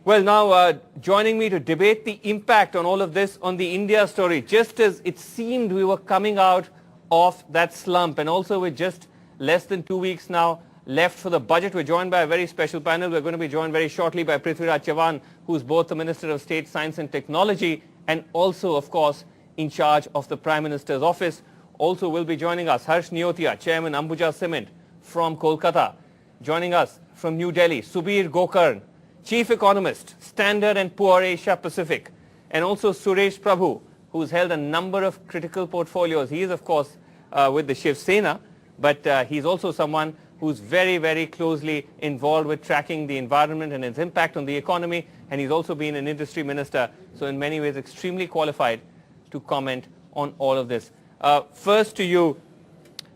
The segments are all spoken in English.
Well, now joining me to debate the impact on all of this on the India story, just as it seemed we were coming out of that slump, and also with just less than 2 weeks now left for the budget, we're joined by a very special panel. We're going to be joined very shortly by Prithviraj Chavan, who's both the Minister of State, Science and Technology and also, of course, in charge of the Prime Minister's office. Also will be joining us Harsh Neotia, Chairman, Ambuja Cement from Kolkata. Joining us from New Delhi, Subir Gokarn, Chief Economist, Standard and Poor Asia Pacific, and also Suresh Prabhu, who's held a number of critical portfolios. He is, of course, with the Shiv Sena, but he's also someone who's very, very closely involved with tracking the environment and its impact on the economy, and he's also been an industry minister, so in many ways extremely qualified to comment on all of this. First to you,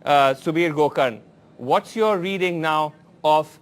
Subir Gokarn, what's your reading now of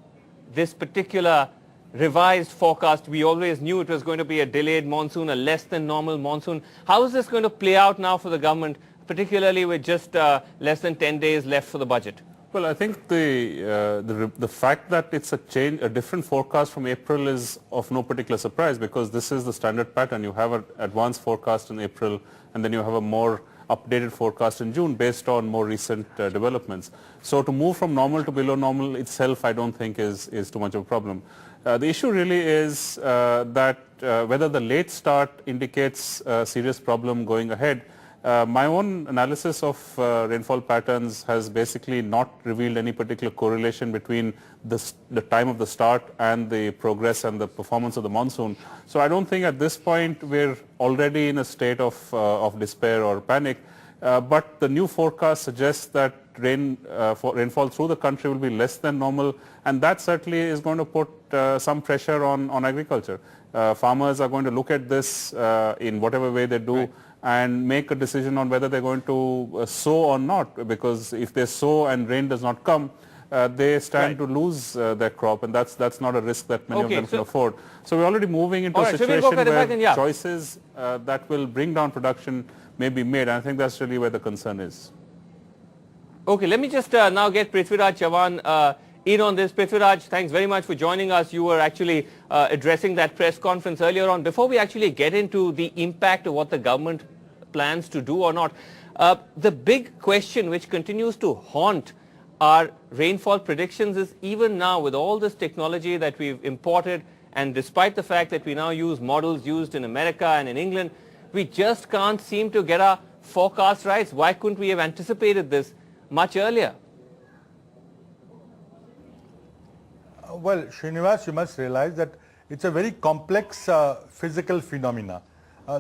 this particular revised forecast? We always knew it was going to be a delayed monsoon, a less than normal monsoon. How is this going to play out now for the government, particularly with just less than 10 days left for the budget? Well, I think the fact that it's a different forecast from April is of no particular surprise, because this is the standard pattern. You have an advanced forecast in April, and then you have a more updated forecast in June based on more recent developments. So to move from normal to below normal itself, I don't think is too much of a problem. The issue really is that whether the late start indicates a serious problem going ahead. My own analysis of rainfall patterns has basically not revealed any particular correlation between the time of the start and the progress and the performance of the monsoon. So I don't think at this point we're already in a state of despair or panic. But the new forecast suggests that rainfall through the country will be less than normal, and that certainly is going to put some pressure on agriculture. Farmers are going to look at this in whatever way they do, right, and make a decision on whether they're going to sow or not, because if they sow and rain does not come, they stand to lose their crop, and that's not a risk that many of them can afford. So we're already moving into a situation where choices that will bring down production may be made, and I think that's really where the concern is. Okay, let me just now get Prithviraj Chavan in on this. Prithviraj, thanks very much for joining us. You were actually addressing that press conference earlier on. Before we actually get into the impact of what the government plans to do or not, the big question which continues to haunt our rainfall predictions is, even now with all this technology that we've imported, and despite the fact that we now use models used in America and in England, we just can't seem to get our forecast right. Why couldn't we have anticipated this much earlier? Well, Srinivas, you must realize that it's a very complex physical phenomena.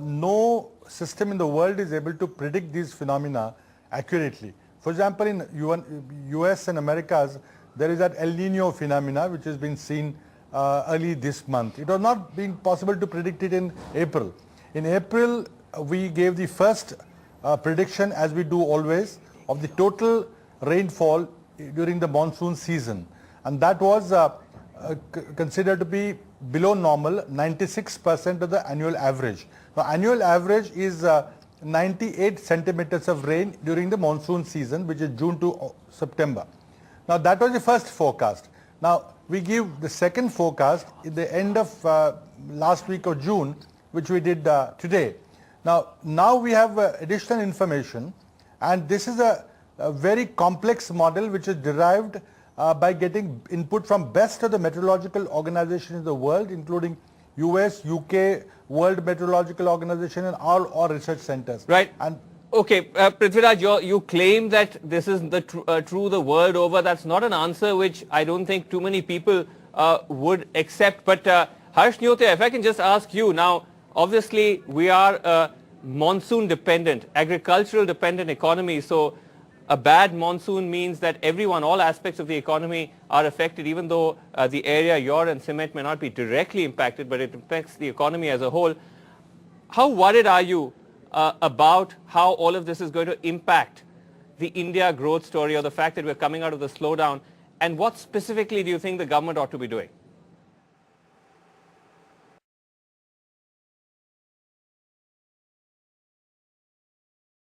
No system in the world is able to predict these phenomena accurately. For example, in US and Americas, there is that El Nino phenomena which has been seen early this month. It was not being possible to predict it in April. In April, we gave the first prediction, as we do always, of the total rainfall during the monsoon season. And that was considered to be below normal, 96% of the annual average. Now, annual average is 98 centimeters of rain during the monsoon season, which is June to September. Now, that was the first forecast. Now, we give the second forecast at the end of last week of June, which we did today. Now we have additional information, and this is a very complex model which is derived by getting input from best of the meteorological organizations in the world, including US, UK, World Meteorological Organization, and all our research centers. Right. And okay, Prithviraj, you claim that this is true the world over. That's not an answer which I don't think too many people would accept. But Harsh Neotia, if I can just ask you now, obviously we are a monsoon dependent, agricultural dependent economy. So a bad monsoon means that everyone, all aspects of the economy are affected, even though the area you're in, cement, may not be directly impacted, but it impacts the economy as a whole. How worried are you about how all of this is going to impact the India growth story, or the fact that we're coming out of the slowdown? And what specifically do you think the government ought to be doing?